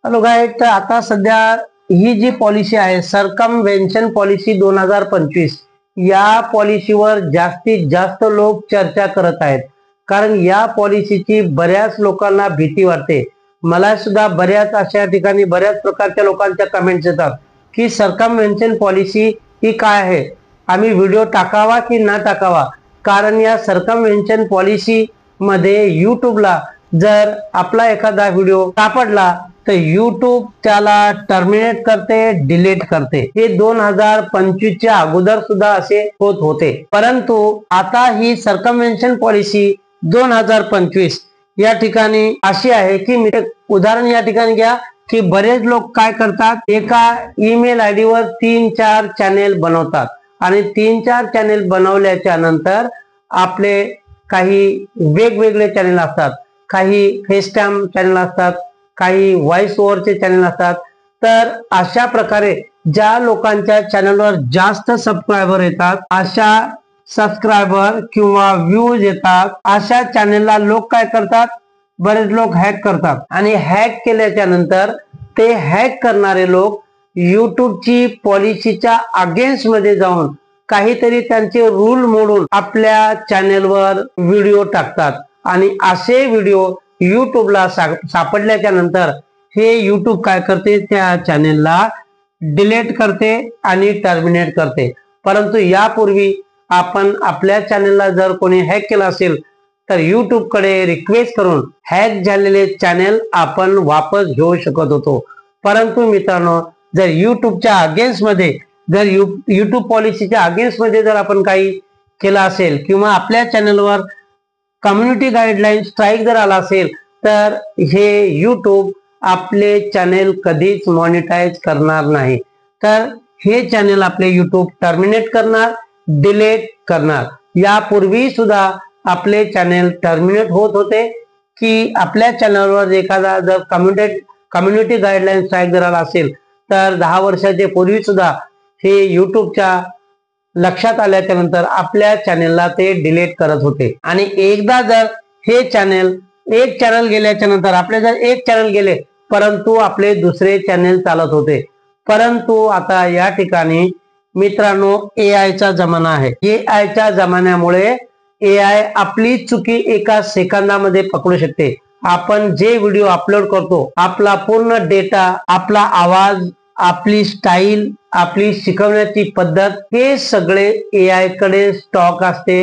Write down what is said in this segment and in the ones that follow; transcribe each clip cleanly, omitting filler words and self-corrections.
Hello guide, तर आता सध्या ही जी पॉलिसी आहे सरकमवेन्शन पॉलिसी 2025, या पॉलिसीवर जास्तीत जास्त लोक चर्चा करत आहेत. कारण या पॉलिसीची बऱ्याच लोकांना भीती वाटते. मला सुद्धा बऱ्याच अशा ठिकाणी बऱ्याच प्रकारच्या लोकांच्या कमेंट्स येतात की सरकमवेन्शन पॉलिसी ही काय आहे, आम्ही व्हिडिओ टाकावा की ना टाकावा. कारण या सरकमवेन्शन पॉलिसी मध्ये युट्यूबला जर आपला एखादा व्हिडिओ सापडला तर युट्यूब त्याला टर्मिनेट करते, डिलीट करते. हे 2025च्या अगोदर सुद्धा असे होत होते. परंतु आता ही सरकमवेन्शन पॉलिसी 2025 या ठिकाणी अशी आहे की मी एक उदाहरण या ठिकाणी घ्या की बरेच लोक काय करतात, एका ईमेल आयडी वर 3-4 चॅनेल बनवतात आणि 3-4 चॅनेल बनवल्याच्या नंतर आपले काही वेगवेगळे चॅनेल असतात, काही फेसटॅम चॅनेल असतात, काही व्हॉइस ओव्हरचे चॅनल असतात. तर अशा प्रकारे ज्या लोकांच्या चॅनलवर जास्त सबस्क्रायबर येतात, अशा सबस्क्रायबर किंवा व्ह्यूज येतात, अशा चॅनलला लोक काय करतात, बरेच लोक हॅक करतात. आणि हॅक केल्याच्या नंतर ते हॅक करणारे लोक युट्यूबची पॉलिसीच्या अगेन्स्ट मध्ये जाऊन काहीतरी त्यांचे रूल मोडून आपल्या चॅनेलवर व्हिडिओ टाकतात. आणि असे व्हिडिओ युट्यूबला सापडल्याच्या नंतर हे युट्यूब काय करते, त्या चॅनेलला डिलीट करते आणि टर्मिनेट करते. परंतु यापूर्वी आपण आपल्या चॅनेलला जर कोणी हॅक केला असेल तर युट्यूब कडे रिक्वेस्ट करून हॅक झालेले चॅनेल आपण वापस घेऊ शकत होतो. परंतु मित्रांनो, जर युट्यूबच्या अगेन्स्ट मध्ये, जर युट्यूब पॉलिसीच्या अगेन्स्ट मध्ये जर आपण काही केलं असेल किंवा आपल्या चॅनेलवर कम्युनिटी गाईडलाईन स्ट्राईक जर आला असेल तर हे युट्यूब आपले चॅनेल कधीच मॉनिटाईज करणार नाही. तर हे चॅनेल आपले युट्यूब टर्मिनेट करणार, डिलीट करणार. यापूर्वी सुद्धा आपले चॅनेल टर्मिनेट होत होते की आपल्या चॅनलवर एखादा जर कम्युनिटी गाईडलाईन स्ट्राईक जर आला असेल तर 10 वर्षाचे पूर्वी सुद्धा हे युट्यूबच्या लक्षात आल्याच्या नंतर आपल्या चॅनेलला ते डिलीट करत होते. आणि एकदा जर हे एक चॅनल गेल्याच्या नंतर आपले जर एक चॅनल गेले परंतु आपले दुसरे चॅनल चालत होते. परंतु आता या ठिकाणी मित्रांनो AI चा जमाना आहे. AI च्या जमान्यामुळे AI आपली चुकी एका सेकंदामध्ये पकडू शकते. आपण जे व्हिडिओ अपलोड करतो, आपला पूर्ण डेटा, आपला आवाज, आपली स्टाईल, आपली शिकवण्याची पद्धत, हे सगळे AI कडे स्टॉक असते,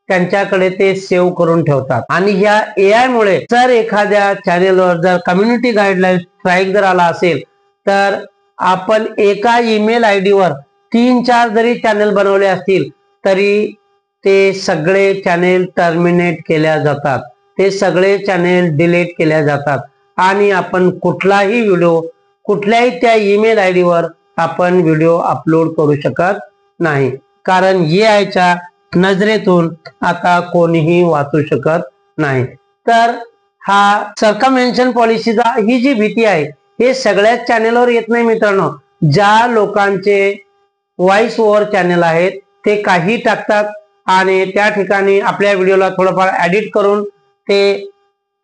त्यांच्याकडे ते सेव्ह करून ठेवतात. आणि ह्या AI मुळे जर एखाद्या चॅनेलवर जर कम्युनिटी गाईडलाईन स्ट्राईक जर आला असेल तर आपण एका ईमेल आयडी वर 3-4 जरी चॅनेल बनवले असतील तरी ते सगळे चॅनेल टर्मिनेट केल्या जातात, ते सगळे चॅनेल डिलीट केल्या जातात. आणि आपण कुठलाही व्हिडिओ कुठल्याही त्या ईमेल आयडी वर आपण व्हिडिओ अपलोड करू शकत नाही. कारण AI च्या नजरेतून आता कोणीही वाचू शकत नाही. तर हा सरकमवेन्शन पॉलिसीचा ही जी भीती आहे हे सगळ्याच चॅनेलवर येत नाही मित्रांनो. ज्या लोकांचे व्हॉइस ओव्हर चॅनेल आहेत ते काही टाकतात आणि त्या ठिकाणी आपल्या व्हिडिओला थोडंफार एडिट करून ते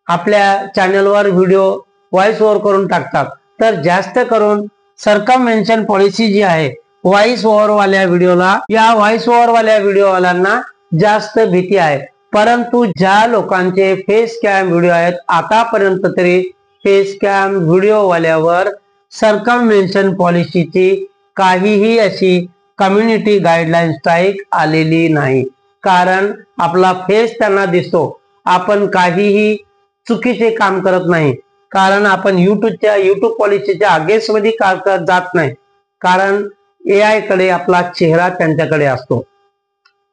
आपल्या चॅनेलवर व्हिडिओ व्हॉइस ओव्हर करून टाकतात. तर जास्त करून सरकमवेन्शन पॉलिसी जी आहे व्हॉइस ओव्हर वाल्या व्हिडिओला, या व्हॉइस ओव्हर वाल्या व्हिडिओवाल्यांना जास्त भीती आहे. परंतु ज्या लोकांचे फेस कॅम व्हिडिओ आहेत, आतापर्यंत तरी फेस कॅम व्हिडिओ वाल्यावर सरकमवेन्शन पॉलिसीची काहीही अशी कम्युनिटी गाईडलाईन स्ट्राईक आलेली नाही. कारण आपला फेस त्यांना दिसतो, आपण काहीही चुकीचे काम करत नाही. कारण आपण युट्यूब पॉलिसीच्या अगेन्स्ट मध्ये जात नाही. कारण AI कडे आपला चेहरा त्यांच्याकडे असतो.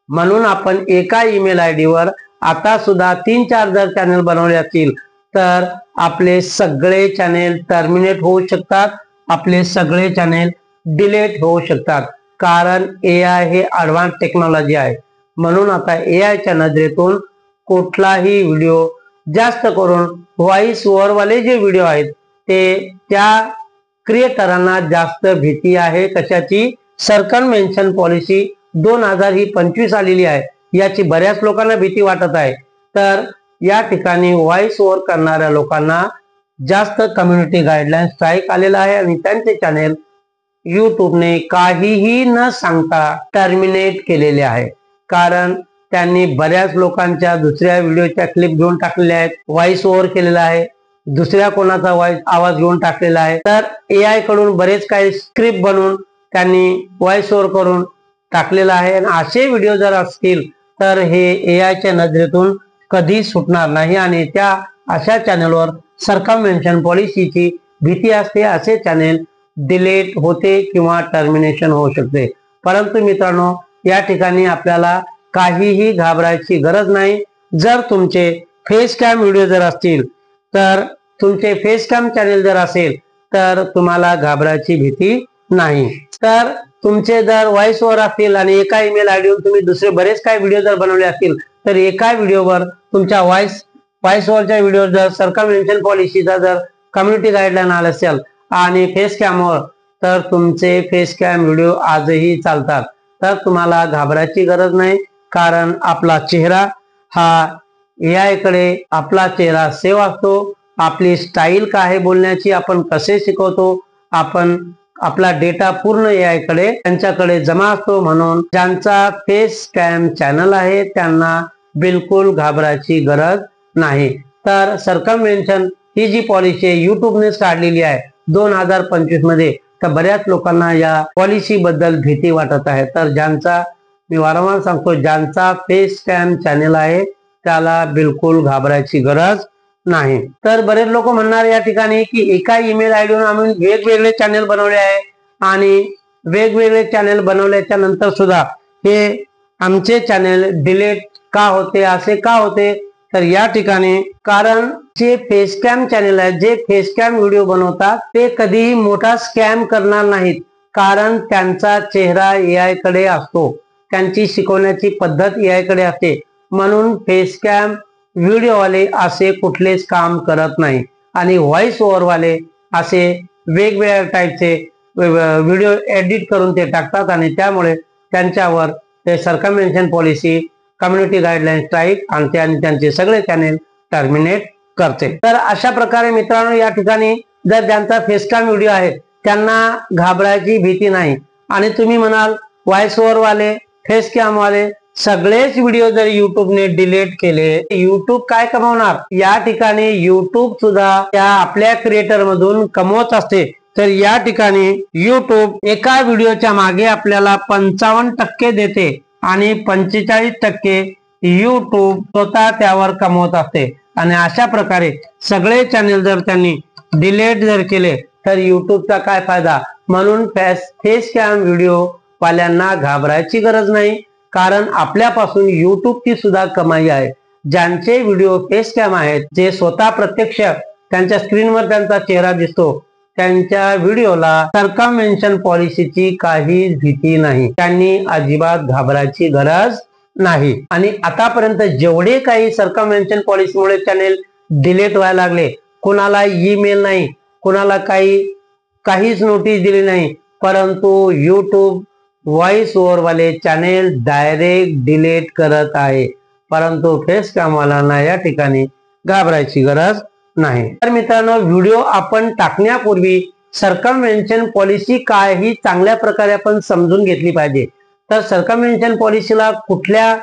म्हणून आपण एका ईमेल आयडी वर आता सुद्धा 3-4 जर चॅनेल बनवले असतील तर आपले सगळे चॅनेल टर्मिनेट होऊ शकतात, आपले सगळे चॅनेल डिलीट होऊ शकतात. कारण AI हे ऍडव्हान्स टेक्नॉलॉजी आहे. म्हणून आता AI च्या नजरेतून कुठलाही व्हिडिओ, जास्त करून व्हॉइस ओव्हर वाले जे व्हिडिओ आहेत ते त्या क्रिएटरांना जास्त भीती आहे. कशाची? सरकमवेन्शन पॉलिसी 2025 आलेली आहे, याची बऱ्याच लोकांना भीती वाटत आहे. तर या ठिकाणी व्हॉइस ओव्हर करणाऱ्या लोकांना जास्त कम्युनिटी गाईडलाईन स्ट्राईक आलेला आहे आणि त्यांचे चॅनेल युट्यूबने काहीही न सांगता टर्मिनेट केलेले आहे. कारण त्यांनी बऱ्याच लोकांच्या दुसऱ्या व्हिडिओच्या क्लिप घेऊन टाकलेल्या आहेत, व्हॉइस ओव्हर केलेला आहे, दुसऱ्या कोणाचा आवाज घेऊन टाकलेला आहे. तर AI कडून बरेच काही स्क्रिप्ट बनवून त्यांनी व्हॉइस ओव्हर करून टाकलेला आहे. आणि असे व्हिडिओ जर असतील तर हे AI च्या नजरेतून कधी सुटणार नाही आणि त्या अशा चॅनलवर सर्कमव्हेन्शन पॉलिसीची भीती असते. असे चॅनेल डिलीट होते किंवा टर्मिनेशन होऊ शकते. परंतु मित्रांनो, या ठिकाणी आपल्याला काहीही घाबरायची गरज नाही. जर तुमचे फेस कॅम व्हिडिओ जर असतील तर तुमचे फेस कॅम चॅनेल जर असेल तर तुम्हाला घाबरायची भीती नाही. तर तुमचे जर व्हॉइस ओव्हर असतील आणि एका ईमेल आयडीवर तुम्ही दुसरे बरेच काही व्हिडिओ जर बनवले असतील तर एका व्हिडिओवर तुमच्या व्हॉइस ओव्हरच्या व्हिडिओ जर सर्कमव्हेन्शन पॉलिसीचा जर कम्युनिटी गाईडलाईन आला असेल आणि फेस कॅमवर तर तुमचे फेस कॅम व्हिडिओ आजही चालतात. तर तुम्हाला घाबरायची गरज नाही. कारण आपला चेहरा हा AI कडे आपला चेहरा सेव्ह असतो. आपली स्टाईल काय आहे बोलण्याची, आपण कसे शिकवतो, आपण आपला डेटा पूर्ण AI कडे त्यांच्याकडे जमा असतो. म्हणून ज्यांचा फेस कॅम चॅनल आहे त्यांना बिलकुल घाबरायची गरज नाही. तर सर्कमव्हेन्शन ही जी पॉलिसी आहे युट्यूबनेच काढलेली आहे 2025 मध्ये. तर बऱ्याच लोकांना या पॉलिसी बद्दल भीती वाटत आहे. तर ज्यांचा, मी वारंवार सांगतो, ज्यांचा फेस कॅम चॅनल आहे त्याला बिलकुल घाबरायची गरज नाही. तर बरेच लोक म्हणणार या ठिकाणी की एका ईमेल आयडीवर आम्ही वेगवेगळे चॅनल बनवले आहे आणि वेगवेगळे चॅनल बनवल्याच्या नंतर सुद्धा हे आमचे चॅनल डिलीट का होते, असे का होते. तर या ठिकाणी कारण जे फेस कॅम चॅनल आहे, जे फेस कॅम व्हिडिओ बनवतात ते कधीही मोठा स्कॅम करणार नाहीत. कारण त्यांचा चेहरा AI कडे असतो, त्यांची शिकवण्याची पद्धत AI कडे असते. म्हणून फेस कॅम व्हिडिओवाले असे कुठलेच काम करत नाही आणि व्हॉइस ओव्हर वाले असे वेगवेगळ्या टाईपचे व्हिडिओ एडिट करून ते टाकतात आणि त्यामुळे त्यांच्यावर ते सर्कमव्हेन्शन पॉलिसी, कम्युनिटी गाईडलाईन स्ट्राईक आणि त्यांचे सगळे चॅनेल टर्मिनेट करते. तर अशा प्रकारे मित्रांनो, या ठिकाणी जर ज्यांचा फेस कॅम व्हिडिओ आहे त्यांना घाबरायची भीती नाही. आणि तुम्ही म्हणाल व्हॉइस ओव्हर वाले, फेस कॅम वाले सगळेच व्हिडिओ जर युट्यूबने डिलीट केले, युट्यूब काय कमवणार. या ठिकाणी युट्यूब सुद्धा त्या आपल्या क्रिएटर मधून कमवत असते. तर या ठिकाणी युट्यूब एका व्हिडिओच्या मागे आपल्याला 55% देते आणि 45% युट्यूब स्वतः त्यावर कमवत असते. आणि अशा प्रकारे सगळे चॅनेल जर त्यांनी डिलीट जर केले तर युट्यूबचा काय फायदा. म्हणून फेस कॅम व्हिडिओ वाल्यांना घाबरायची गरज नाही. कारण आपल्यापासून युट्यूबची सुद्धा कमाई आहे. ज्यांचे व्हिडिओ फेस कॅम आहेत, जे स्वतः प्रत्यक्ष त्यांच्या स्क्रीनवर त्यांचा चेहरा दिसतो, त्यांच्या व्हिडिओला सर्कमव्हेन्शन पॉलिसीची काही भीती नाही. त्यांनी अजिबात घाबरायची गरज नाही. आणि आतापर्यंत जेवढे काही सर्कमव्हेन्शन पॉलिसीमुळे चॅनेल डिलीट व्हायला लागले, कोणाला ईमेल नाही, कोणाला काहीच नोटीस दिली नाही, परंतु युट्यूब व्हॉइस ओव्हर वाले चॅनेल डायरेक्ट डिलीट करत आहे. परंतु फेस कॅम वाल्यांना या ठिकाणी घाबरायची गरज नाही. तर मित्रांनो, व्हिडिओ आपण टाकण्यापूर्वी सर्कमव्हेन्शन पॉलिसी काय ही चांगल्या प्रकारे आपण समजून घेतली पाहिजे. तर सर्कमव्हेन्शन पॉलिसीला कुठल्या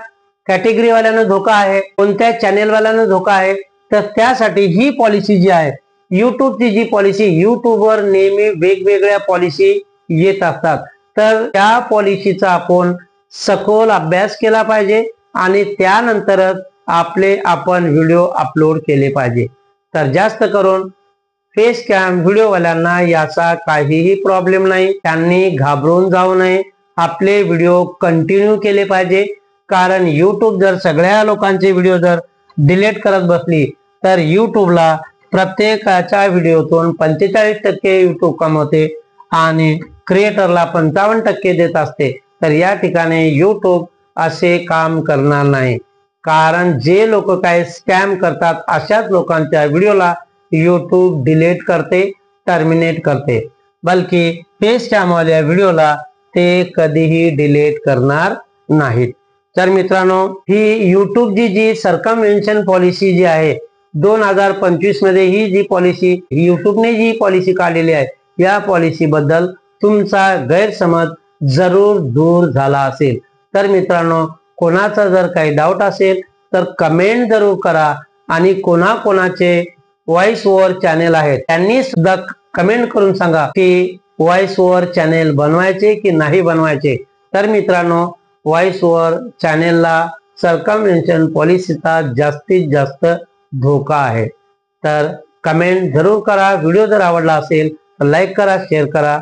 कॅटेगरी वाल्यांना धोका आहे, कोणत्या चॅनेल वाल्यांना धोका आहे, तर त्यासाठी ही पॉलिसी जी आहे युट्यूबची जी पॉलिसी, युट्यूबवर नेहमी वेगवेगळ्या पॉलिसी येत असतात. तर त्या पॉलिसीचा आपण सखोल अभ्यास केला पाहिजे आणि त्यानंतरच आपण व्हिडिओ अपलोड केले पाहिजे. तर जास्त करून फेस कॅम व्हिडिओवाल्यांना याचा काहीही प्रॉब्लेम नाही. त्यांनी घाबरून जाऊ नये, आपले व्हिडिओ कंटिन्यू केले पाहिजे. कारण युट्यूब जर सगळ्या लोकांचे व्हिडिओ जर डिलीट करत बसली तर युट्यूबला प्रत्येकाच्या व्हिडिओतून 45% युट्यूब कमवते आणि क्रिएटरला 55% देत असते. तर या ठिकाणी युट्यूब असे काम करणार नाही. कारण जे लोक काय स्कॅम करतात अशाच लोकांच्या व्हिडिओला युट्यूब डिलीट करते, टर्मिनेट करते. बल्कि फेस कॅम वाल्या व्हिडिओला ते कधीही डिलीट करणार नाहीत. तर मित्रांनो, ही युट्यूबची जी सर्कमव्हेन्शन पॉलिसी जी आहे 2025 मध्ये ही जी पॉलिसी युट्यूबने जी पॉलिसी काढलेली आहे या पॉलिसी बद्दल तुमचा गैरसमज जरूर दूर झाला असेल। तर मित्रांनो, कोणाचा जर काही डाऊट असेल तर कमेंट जरूर करा आणि कोणाकोणाचे व्हॉइस ओव्हर चॅनेल आहेत त्यांनी सुद्धा कमेंट करून सांगा की व्हॉइस ओव्हर चॅनेल बनवायचे की नाही बनवायचे। तर मित्रांनो, व्हॉइस ओव्हर चॅनेलला सर्कमव्हेन्शन पॉलिसीचा जास्तीत जास्त धोका आहे। तर कमेंट जरूर करा। व्हिडिओ जर आवडला असेल तर लाईक करा, शेअर करा,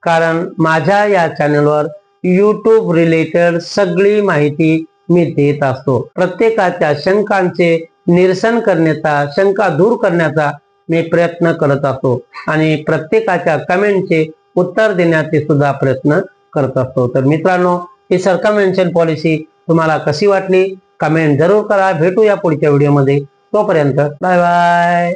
कारण माझ्या या चॅनलवर यूट्यूब रिलेटेड सगळी माहिती मी देत असतो। प्रत्येकाच्या शंकांचे निरसन करण्याचा, शंका दूर करण्याचा मी प्रयत्न करत असतो आणि प्रत्येकाच्या कमेंटचे उत्तर देण्याचे सुद्धा प्रयत्न करत असतो। तर मित्रांनो, ही सर्कमव्हेन्शन पॉलिसी तुम्हाला कशी वाटली कमेंट जरूर करा। भेटूया पुढच्या व्हिडिओमध्ये, तोपर्यंत बाय बाय।